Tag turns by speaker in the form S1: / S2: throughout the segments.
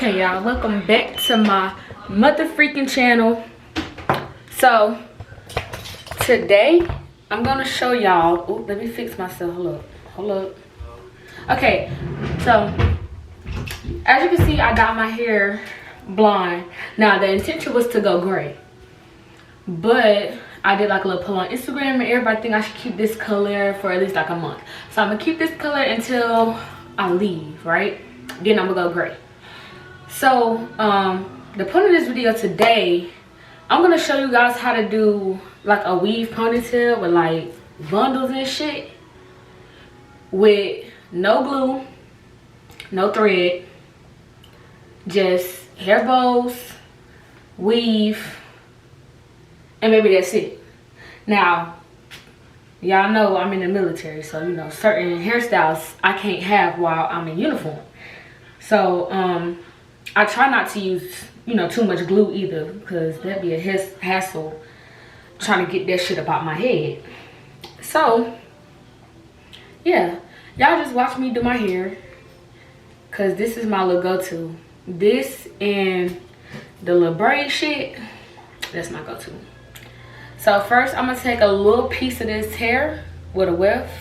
S1: Okay, y'all, welcome back to my mother freaking channel. So today I'm gonna show y'all. Oh, let me fix myself. Hold up. Okay, so as you can see, I got my hair blonde. Now the intention was to go gray, but I did like a little poll on Instagram and everybody think I should keep this color for at least like a month. So I'm gonna keep this color until I leave, right? Then I'm gonna go gray. So the point of this video today, I'm gonna show you guys how to do like a weave ponytail with like bundles and shit, with no glue, no thread, just hair bows, weave, and maybe that's it. Now y'all know I'm in the military, so you know certain hairstyles I can't have while I'm in uniform. So I try not to use, you know, too much glue either, because that'd be a hassle trying to get that shit up out my head. So yeah, y'all just watch me do my hair, because this is my little go-to. This and the little braid shit, that's my go-to. So first I'm gonna take a little piece of this hair with a weft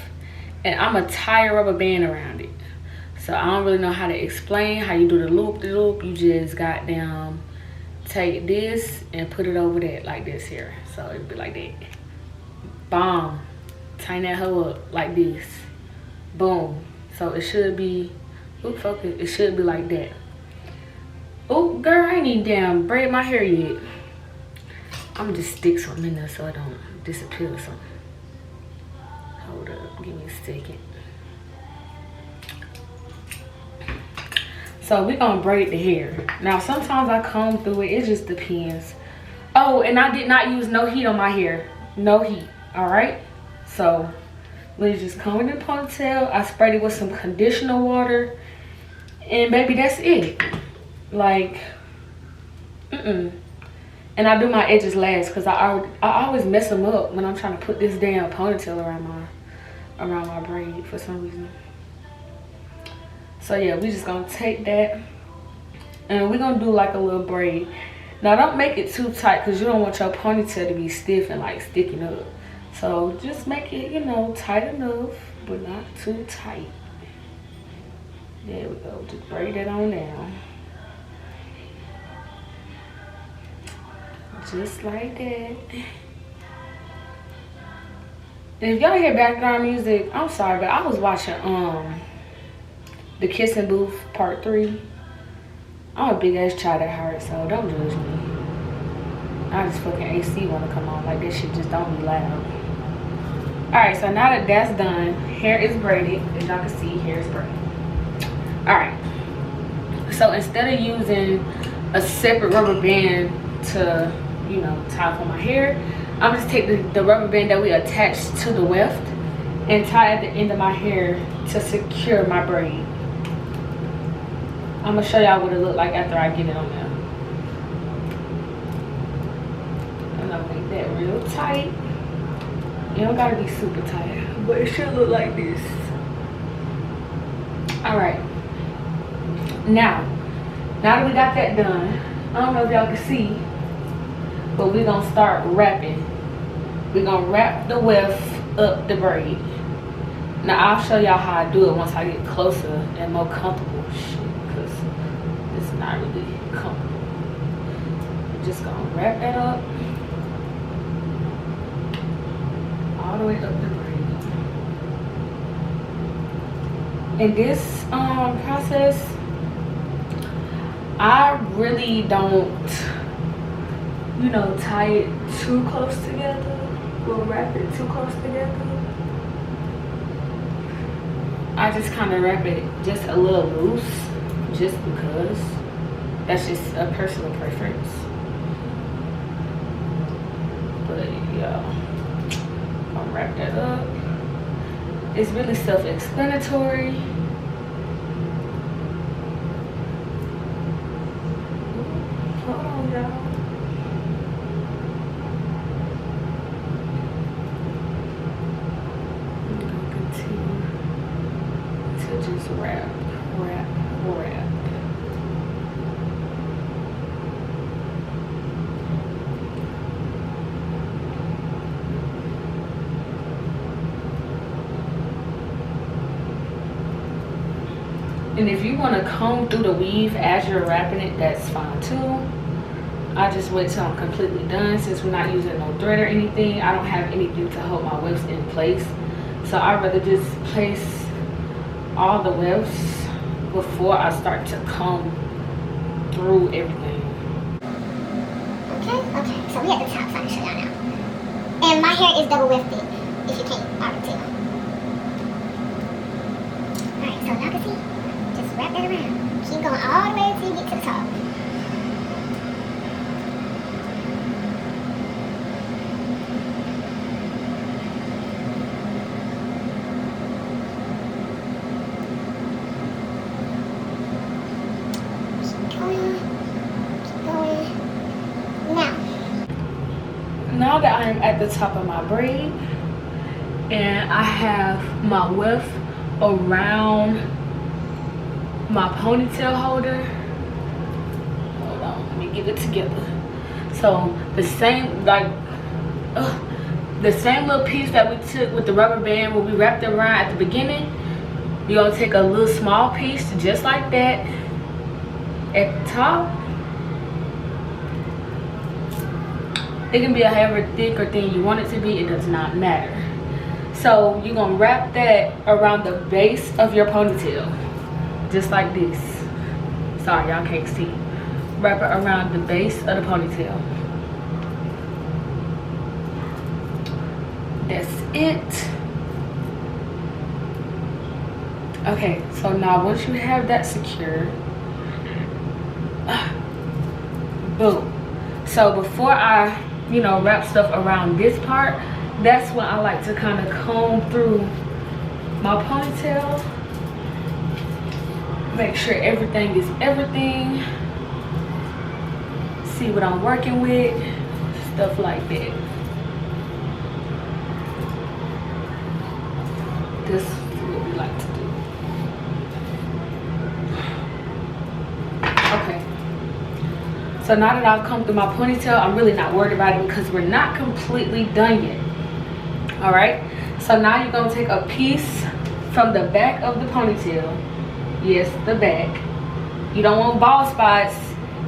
S1: and I'm gonna tie a rubber band around it. So I don't really know how to explain how you do the loop. You just goddamn take this and put it over that like this here. So it'd be like that. Bomb. Tighten that hoe up like this. Boom. So it should be, oops, focus. It should be like that. Oh, girl, I ain't even damn braid my hair yet. I'm gonna just stick something in there so it don't disappear or something. Hold up, give me a second. So we're gonna braid the hair. Now sometimes I comb through it just depends. Oh, and I did not use no heat on my hair. No heat, all right? So we just comb it in ponytail. I sprayed it with some conditioner water and baby, that's it. Like, And I do my edges last because I always mess them up when I'm trying to put this damn ponytail around my braid for some reason. So yeah, we just gonna take that and we're gonna do like a little braid. Now don't make it too tight because you don't want your ponytail to be stiff and like sticking up. So just make it, you know, tight enough, but not too tight. There we go, just braid it on down. Just like that. And if y'all hear background music, I'm sorry, but I was watching The Kissing Booth Part 3. I'm a big ass child at heart, so don't judge me. I just fucking AC wanna come on, like that shit just don't be loud. Alright, so now that that's done, hair is braided. As y'all can see, hair is braided. Alright, so instead of using a separate rubber band to, you know, tie up on my hair, I'm just take the rubber band that we attached to the weft and tie at the end of my hair to secure my braid. I'm gonna show y'all what it look like after I get it on there. And I'll make that real tight. You don't gotta be super tight, but it should look like this. Alright. Now that we got that done, I don't know if y'all can see, but we're gonna start wrapping. We're gonna wrap the weft up the braid. Now I'll show y'all how I do it once I get closer and more comfortable. Shit, because it's not really comfortable. We're just gonna wrap that up all the way up the braid. In this process, I really don't, you know, tie it too close together. We'll wrap it too close together. I just kind of wrap it just a little loose, just because that's just a personal preference. But yeah, I'll wrap that up. It's really self-explanatory. Hold on, y'all. Just wrap. And if you want to comb through the weave as you're wrapping it, that's fine too. I just wait till I'm completely done. Since we're not using no thread or anything, I don't have anything to hold my wefts in place. So I'd rather just place all the wefts before I start to comb through everything.
S2: Okay, so we at the top, so I can show y'all now. And my hair is double wefted, if you can't already tell. Alright, so y'all can see, just wrap that around. Keep going all the way until you get to the top.
S1: Now that I am at the top of my braid and I have my weft around my ponytail holder, hold on, let me get it together. So the same little piece that we took with the rubber band when we wrapped it around at the beginning, you're gonna take a little small piece just like that at the top. It can be however thick or thin you want it to be, it does not matter. So you're gonna wrap that around the base of your ponytail, just like this. Sorry, y'all can't see. Wrap it around the base of the ponytail. That's it. Okay, so now once you have that secure, boom. So before I wrap stuff around this part, that's when I like to kind of comb through my ponytail, make sure everything is everything, see what I'm working with, stuff like that. This is what we like to do. Okay. So now that I've combed through my ponytail, I'm really not worried about it because we're not completely done yet. All right. So now you're gonna take a piece from the back of the ponytail. Yes, the back. You don't want bald spots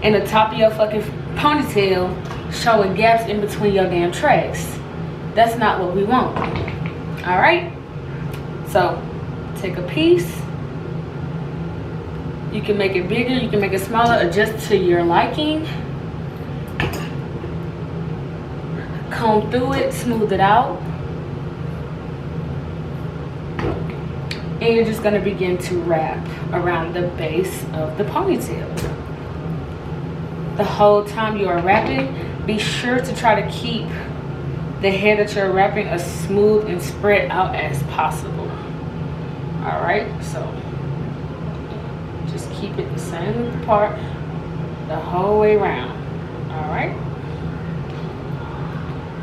S1: in the top of your fucking ponytail showing gaps in between your damn tracks. That's not what we want. All right. So take a piece. You can make it bigger, you can make it smaller, adjust to your liking. Comb through it, smooth it out. And you're just gonna begin to wrap around the base of the ponytail. The whole time you are wrapping, be sure to try to keep the hair that you're wrapping as smooth and spread out as possible. All right, so just keep it the same part the whole way around. All right,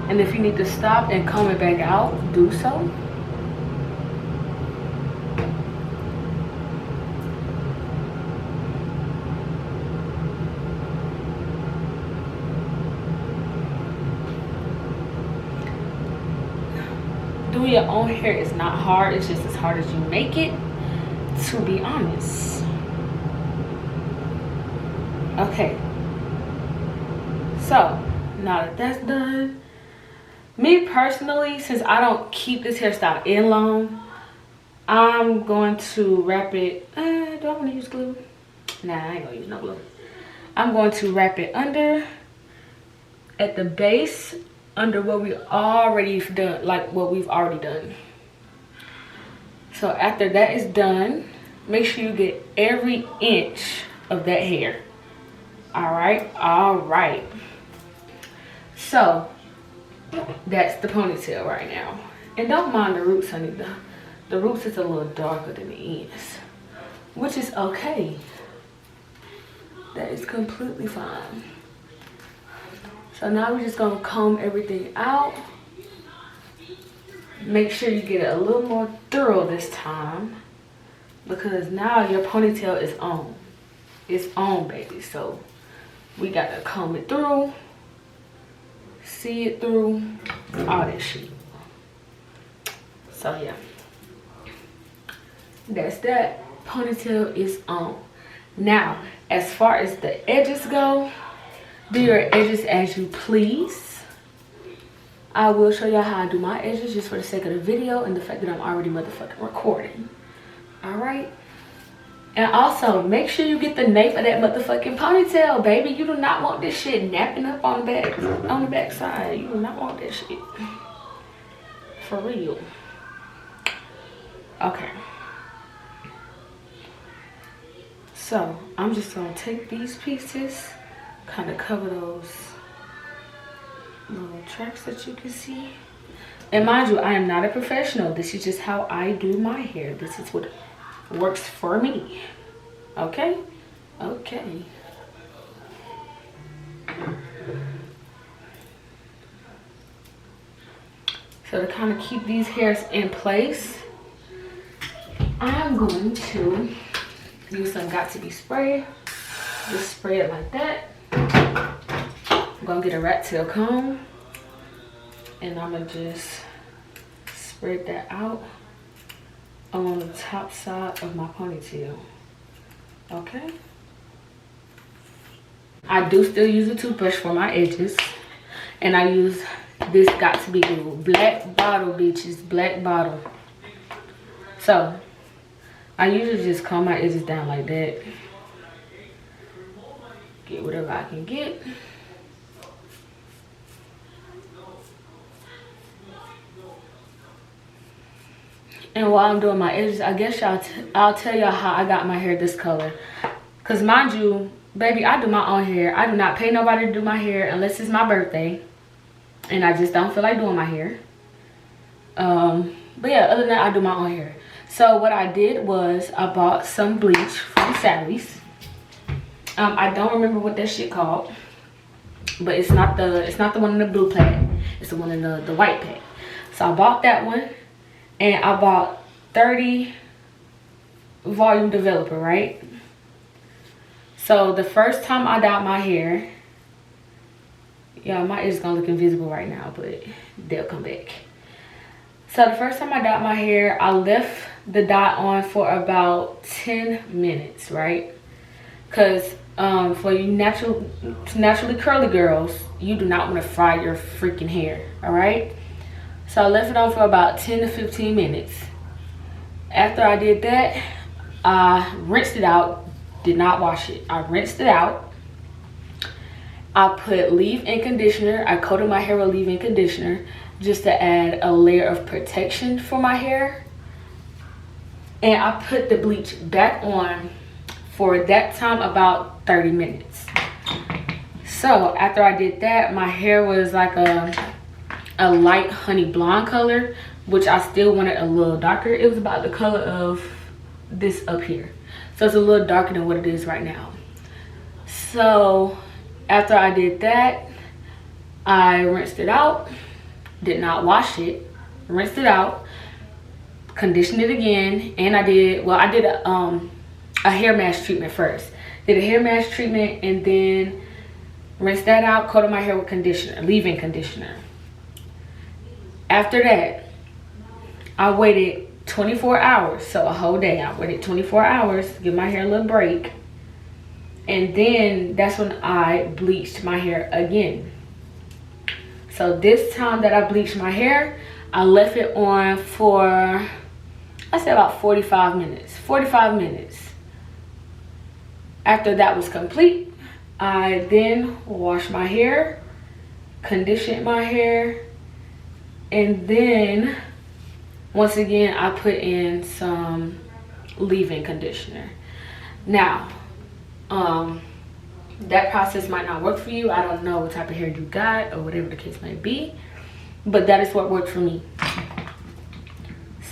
S1: and if you need to stop and comb it back out, do so. Doing your own hair is not hard, it's just as hard as you make it, to be honest. Okay, so now that that's done, me personally, since I don't keep this hairstyle in long, I'm going to wrap it. Do I want to use glue? Nah, I ain't gonna use no glue. I'm going to wrap it under at the base, under what we already done, like what we've already done. So after that is done, make sure you get every inch of that hair. All right. So that's the ponytail right now. And don't mind the roots, honey. The roots is a little darker than the ends, which is okay. That is completely fine. So now we're just gonna comb everything out. Make sure you get it a little more thorough this time, because now your ponytail is on. It's on, baby. So we gotta comb it through, see it through, all that shit. So yeah, that's that. ponytail is on. Now, as far as the edges go, do your edges as you please. I will show y'all how I do my edges just for the sake of the video and the fact that I'm already motherfucking recording. Alright? And also, make sure you get the nape of that motherfucking ponytail, baby. You do not want this shit napping up on the back side. You do not want that shit. For real. Okay. So, I'm just gonna take these pieces, kind of cover those little tracks that you can see. And mind you, I am not a professional. This is just how I do my hair. This is what works for me. Okay? Okay. So to kind of keep these hairs in place, I'm going to use some Got To Be spray. Just spray it like that. I'm gonna get a rat tail comb and I'm gonna just spread that out along the top side of my ponytail. Okay. I do still use a toothbrush for my edges, and I use this Got To Be glue. Black bottle, bitches, black bottle. So I usually just comb my edges down like that. Get whatever I can get. And while I'm doing my edges, I guess I'll tell y'all how I got my hair this color. Cause mind you, baby, I do my own hair. I do not pay nobody to do my hair unless it's my birthday. And I just don't feel like doing my hair. But yeah, other than that, I do my own hair. So what I did was I bought some bleach from Sally's. I don't remember what that shit called. But it's not the one in the blue pack. It's the one in the white pack. So I bought that one. And I bought 30 volume developer, right? So the first time I dyed my hair, yeah, my edge is gonna look invisible right now, but they'll come back. So the first time I dyed my hair, I left the dye on for about 10 minutes, right? Cause for you naturally curly girls, you do not want to fry your freaking hair, all right? So I left it on for about 10 to 15 minutes. After I did that, I rinsed it out, did not wash it. I rinsed it out. I put leave-in conditioner. I coated my hair with leave-in conditioner just to add a layer of protection for my hair. And I put the bleach back on for that time about 30 minutes. So after I did that, my hair was like a light honey blonde color, which I still wanted a little darker. It was about the color of this up here. So it's a little darker than what it is right now. So after I did that, I rinsed it out, did not wash it, rinsed it out, conditioned it again, and I did a hair mask treatment first. Did a hair mask treatment and then rinsed that out, coated my hair with conditioner, leave-in conditioner. After that, I waited 24 hours, so a whole day. I waited 24 hours to give my hair a little break. And then that's when I bleached my hair again. So this time that I bleached my hair, I left it on for, I say about 45 minutes. 45 minutes. After that was complete, I then washed my hair, conditioned my hair, and then once again I put in some leave-in conditioner. Now that process might not work for you. I don't know what type of hair you got or whatever the case may be, but that is what worked for me.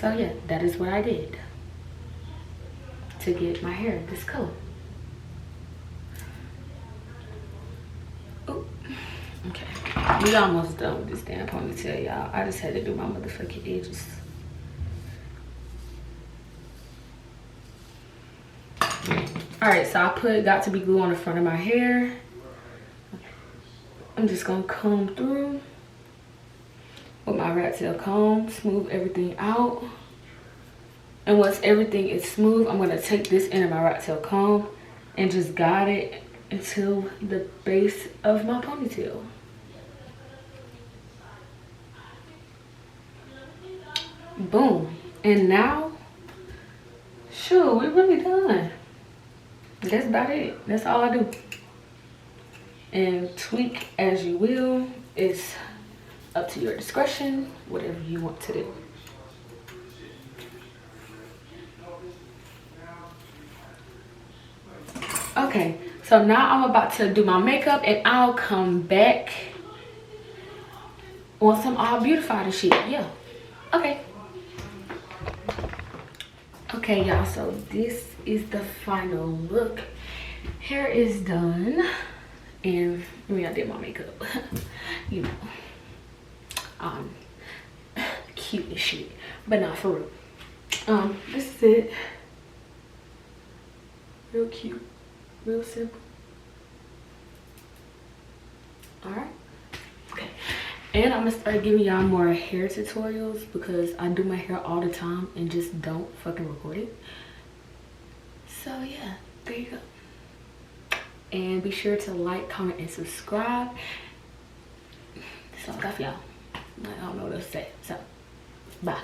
S1: So yeah, that is what I did to get my hair this color. Ooh. Okay, we almost done with this damn ponytail, y'all. I just had to do my motherfucking edges. Alright, so I put Got To Be glue on the front of my hair. I'm just gonna comb through with my rat tail comb, smooth everything out. And once everything is smooth, I'm gonna take this end of my rat tail comb and just guide it until the base of my ponytail. Boom. And now, sure, we're really done. That's about it. That's all I do. And tweak as you will. It's up to your discretion, whatever you want to do. Okay, so now I'm about to do my makeup and I'll come back once I'm all beautified and shit. Yeah. Okay. Okay, y'all, so this is the final look. Hair is done. And I mean, I did my makeup. You know. Cute as shit. But not for real. This is it. Real cute. Real simple. Alright. Okay. And I'm gonna start giving y'all more hair tutorials because I do my hair all the time and just don't fucking record it. So yeah, there you go. And be sure to like, comment, and subscribe. That's all I got for y'all. I don't know what else to say. So, bye.